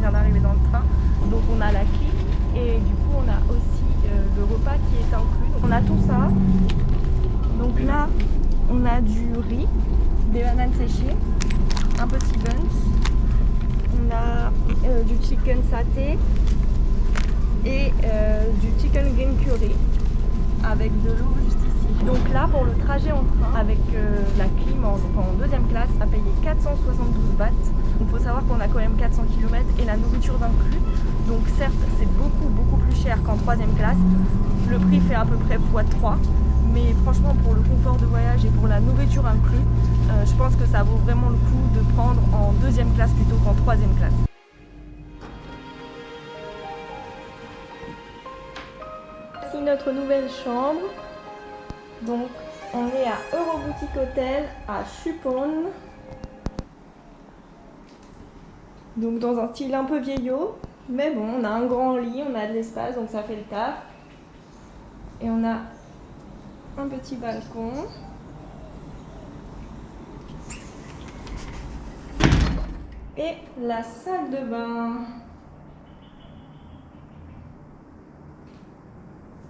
vient d'arriver dans le train. Donc on a la clim et du coup on a aussi le repas qui est inclus. Donc on a tout ça. Donc là on a du riz, des bananes séchées, un petit buns, on a du chicken saté et du chicken green curry avec de l'eau juste ici. Donc là pour le trajet en train avec la clim en deuxième classe, on a payé 472 bahts. Il faut savoir qu'on a quand même 400 km et la nourriture d'inclus. Donc certes c'est beaucoup plus cher qu'en troisième classe. Le prix fait à peu près x3. Mais franchement pour le confort de voyage et pour la nourriture inclus, je pense que ça vaut vraiment le coup de prendre en deuxième classe plutôt qu'en troisième classe. Voici notre nouvelle chambre. Donc on est à Euroboutique Hotel à Chupon. Donc dans un style un peu vieillot. Mais bon, on a un grand lit, on a de l'espace donc ça fait le taf. Et on a un petit balcon. Et la salle de bain.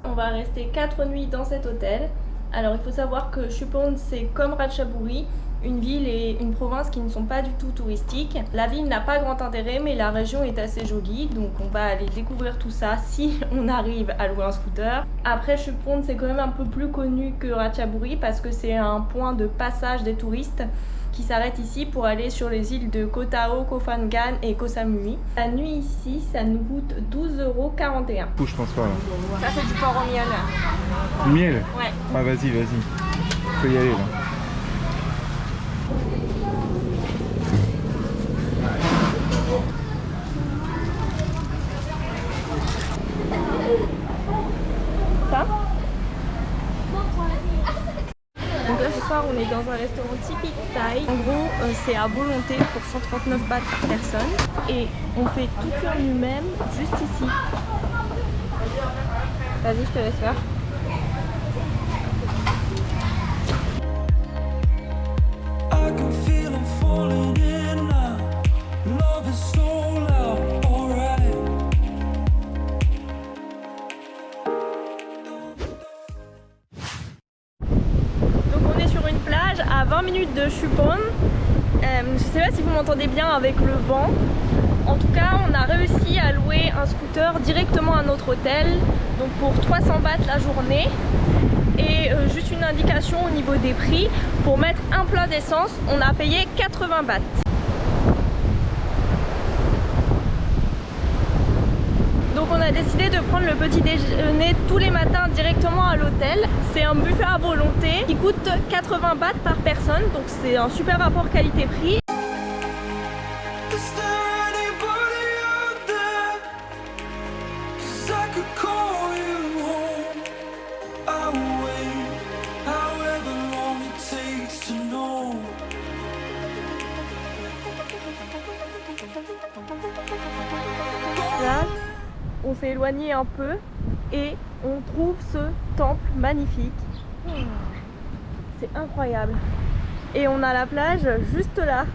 On va rester 4 nuits dans cet hôtel. Alors il faut savoir que Chupon c'est comme Ratchaburi, une ville et une province qui ne sont pas du tout touristiques. La ville n'a pas grand intérêt mais la région est assez jolie, donc on va aller découvrir tout ça si on arrive à louer un scooter. Après Chupon c'est quand même un peu plus connu que Ratchaburi parce que c'est un point de passage des touristes qui s'arrêtent ici pour aller sur les îles de Koh Tao, Koh Phangan et Koh Samui. La nuit ici ça nous coûte 12,41 €. Je pense pas là. Ça c'est du porc au miel. Du miel? Ouais. Ah vas-y, faut y aller là. Ça. Donc là ce soir on est dans un restaurant typique thaï. En gros c'est à volonté pour 139 bahts par personne. Et on fait tout cuire nous-mêmes juste ici. Vas-y je te laisse faire. À 20 minutes de Chupon. Je sais pas si vous m'entendez bien avec le vent. En tout cas on a réussi à louer un scooter directement à notre hôtel, donc pour 300 bahts la journée. Et juste une indication au niveau des prix, pour mettre un plein d'essence on a payé 80 bahts. Donc on a décidé de prendre le petit déjeuner tous les matins directement à l'hôtel. C'est un buffet à volonté qui coûte 80 bahts par personne, donc c'est un super rapport qualité-prix. Là, on s'est éloigné un peu et on trouve ce temple magnifique. C'est incroyable. Et on a la plage juste là.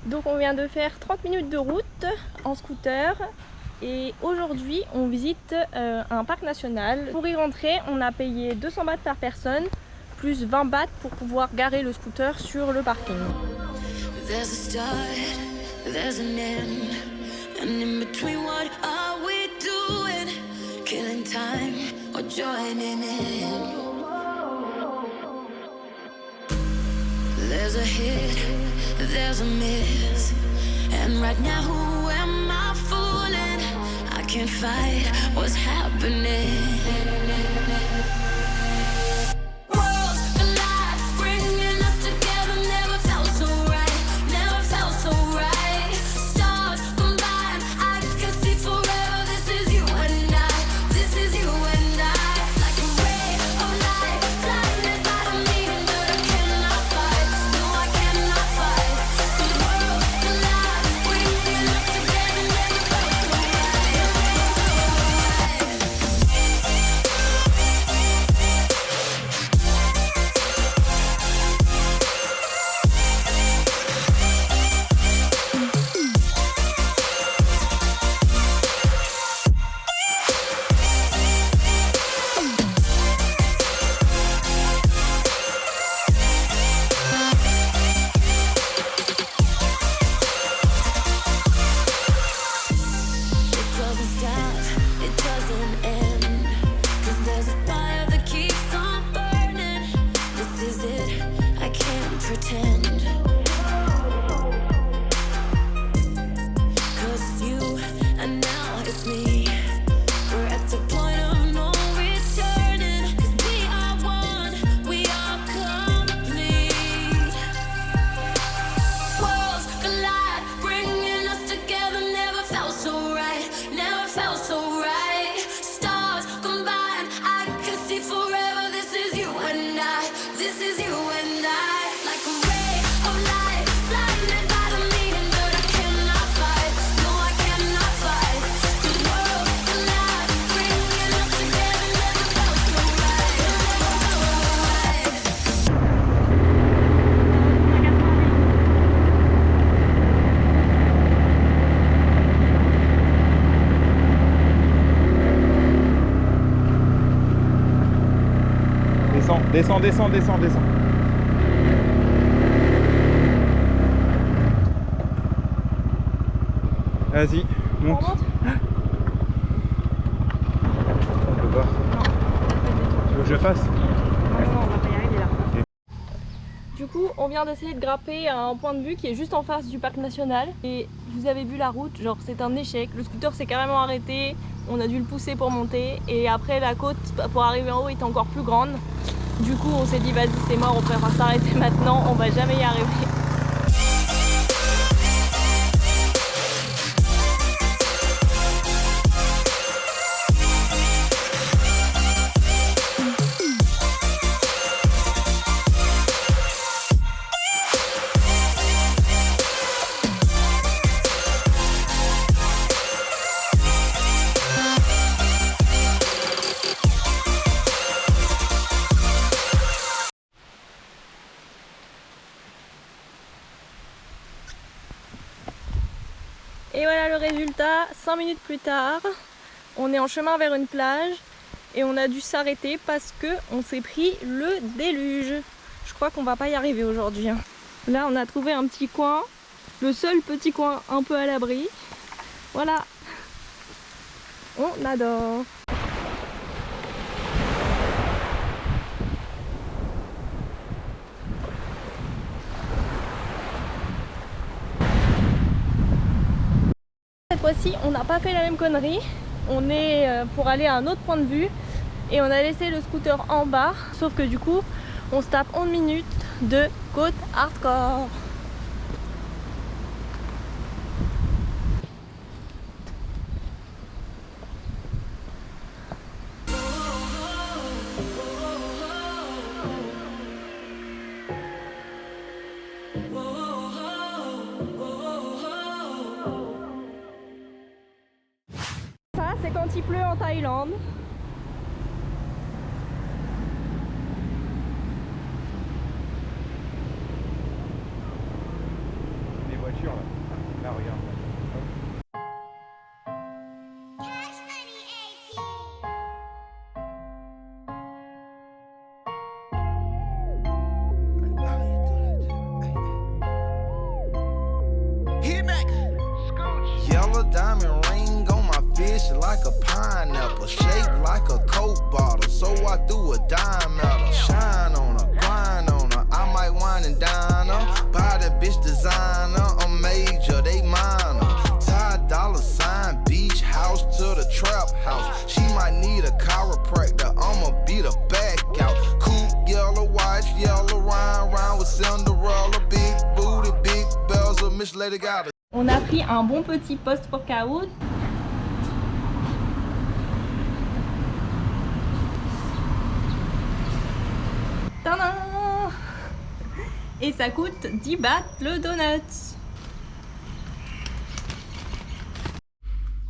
Donc on vient de faire 30 minutes de route en scooter. Et aujourd'hui on visite un parc national. Pour y rentrer on a payé 200 bahts par personne plus 20 bahts pour pouvoir garer le scooter sur le parking. There's a start, there's an end, and in between what are we doing? Killing time or joining in? There's a hit, there's a miss, and right now who am I fooling? I can't fight what's happening. Descends, descends, descends, descends, descends. Vas-y, monte. On remonte? On peut pas. Non. Tu veux que je le fasse? Non, on va pas y arriver là. Okay. Du coup, on vient d'essayer de grimper à un point de vue qui est juste en face du parc national. Et vous avez vu la route, genre c'est un échec. Le scooter s'est carrément arrêté. On a dû le pousser pour monter. Et après, la côte pour arriver en haut était encore plus grande. Du coup, on s'est dit, vas-y, c'est mort, on préfère s'arrêter maintenant. On va jamais y arriver. Et voilà le résultat, 5 minutes plus tard, on est en chemin vers une plage et on a dû s'arrêter parce que on s'est pris le déluge. Je crois qu'on va pas y arriver aujourd'hui. Là on a trouvé un petit coin, le seul petit coin un peu à l'abri. Voilà, on adore. Cette fois-ci, on n'a pas fait la même connerie. On est pour aller à un autre point de vue et on a laissé le scooter en bas. Sauf que du coup, on se tape 11 minutes de côte hardcore. C'est quand il pleut en Thaïlande. Les voitures là. Là regarde. Yellow diamond ring on my fish like a pineapple, shaped like a Coke bottle. So I threw a dime at her, shine on her, grind on her. I might wine and dine her, buy that bitch designer. I'm major, they minor. Ty dollar sign, beach house to the trap house. She might need a chiropractor, I'ma beat her back out. Coupe, yellow watch, yellow round with Cinderella. Big booty, big bells, a Miss Lady got a. On a pris un bon petit post-workout. Tadam! Et ça coûte 10 bahts le donut.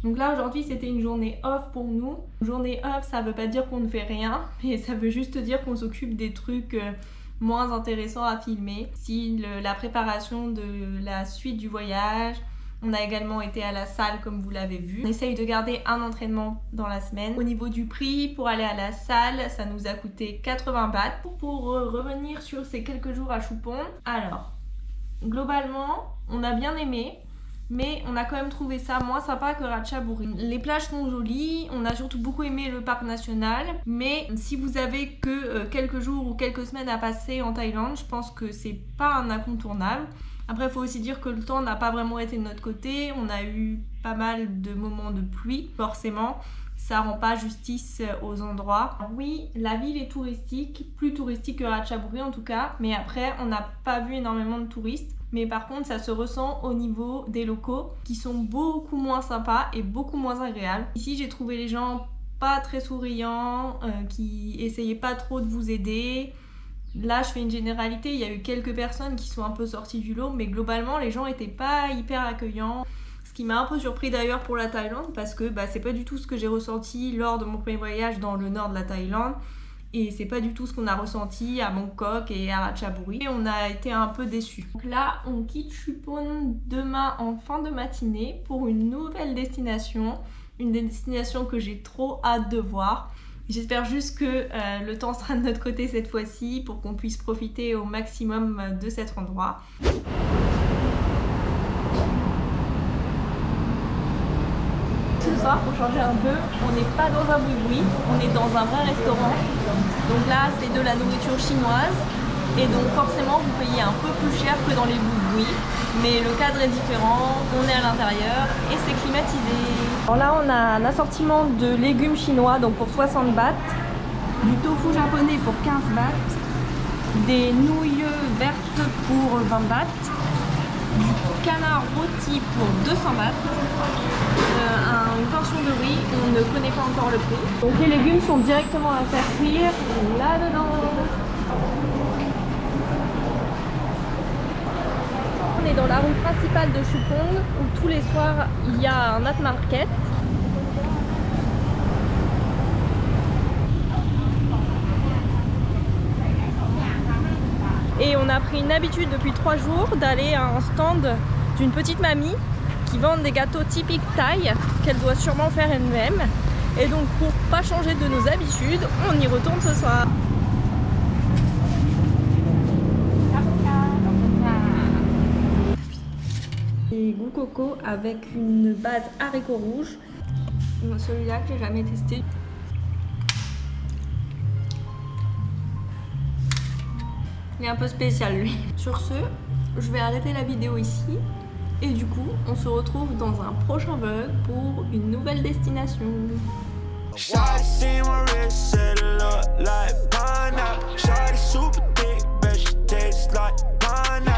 Donc là aujourd'hui c'était une journée off pour nous. Une journée off ça veut pas dire qu'on ne fait rien, mais ça veut juste dire qu'on s'occupe des trucs moins intéressants à filmer. Si la préparation de la suite du voyage, on a également été à la salle comme vous l'avez vu. On essaye de garder un entraînement dans la semaine. Au niveau du prix, pour aller à la salle, ça nous a coûté 80 bahts. Pour revenir sur ces quelques jours à Chupon, alors, globalement, on a bien aimé, mais on a quand même trouvé ça moins sympa que Ratchaburi. Les plages sont jolies, on a surtout beaucoup aimé le parc national, mais si vous avez que quelques jours ou quelques semaines à passer en Thaïlande, je pense que c'est pas un incontournable. Après, il faut aussi dire que le temps n'a pas vraiment été de notre côté. On a eu pas mal de moments de pluie. Forcément, ça rend pas justice aux endroits. Oui, la ville est touristique, plus touristique que Ratchaburi en tout cas. Mais après, on n'a pas vu énormément de touristes. Mais par contre, ça se ressent au niveau des locaux qui sont beaucoup moins sympas et beaucoup moins agréables. Ici, j'ai trouvé les gens pas très souriants, qui essayaient pas trop de vous aider. Là, je fais une généralité, il y a eu quelques personnes qui sont un peu sorties du lot, mais globalement, les gens étaient pas hyper accueillants. Ce qui m'a un peu surpris d'ailleurs pour la Thaïlande, parce que c'est pas du tout ce que j'ai ressenti lors de mon premier voyage dans le nord de la Thaïlande. Et c'est pas du tout ce qu'on a ressenti à Bangkok et à Ratchaburi. Et on a été un peu déçus. Donc là, on quitte Chupon demain en fin de matinée pour une nouvelle destination. Une destination que j'ai trop hâte de voir. J'espère juste que le temps sera de notre côté cette fois-ci pour qu'on puisse profiter au maximum de cet endroit. Ce soir, pour changer un peu, on n'est pas dans un boui-boui, on est dans un vrai restaurant. Donc là, c'est de la nourriture chinoise. Et donc forcément, vous payez un peu plus cher que dans les boui-boui. Mais le cadre est différent, on est à l'intérieur et c'est climatisé. Alors là, on a un assortiment de légumes chinois donc pour 60 bahts, du tofu japonais pour 15 bahts, des nouilles vertes pour 20 bahts, du canard rôti pour 200 bahts, une portion de riz, on ne connaît pas encore le prix. Donc les légumes sont directement à faire cuire là-dedans. On est dans la rue principale de Chupong où tous les soirs il y a un night market. Et on a pris une habitude depuis 3 jours d'aller à un stand d'une petite mamie qui vend des gâteaux typiques thaï qu'elle doit sûrement faire elle-même. Et donc pour pas changer de nos habitudes, on y retourne ce soir. Et goût coco avec une base haricots rouges. Celui-là que j'ai jamais testé. Il est un peu spécial lui. Sur ce, je vais arrêter la vidéo ici. Et du coup, on se retrouve dans un prochain vlog pour une nouvelle destination. Shawty see my wrist, said it look like pineapple. Shawty super thick, but she tastes like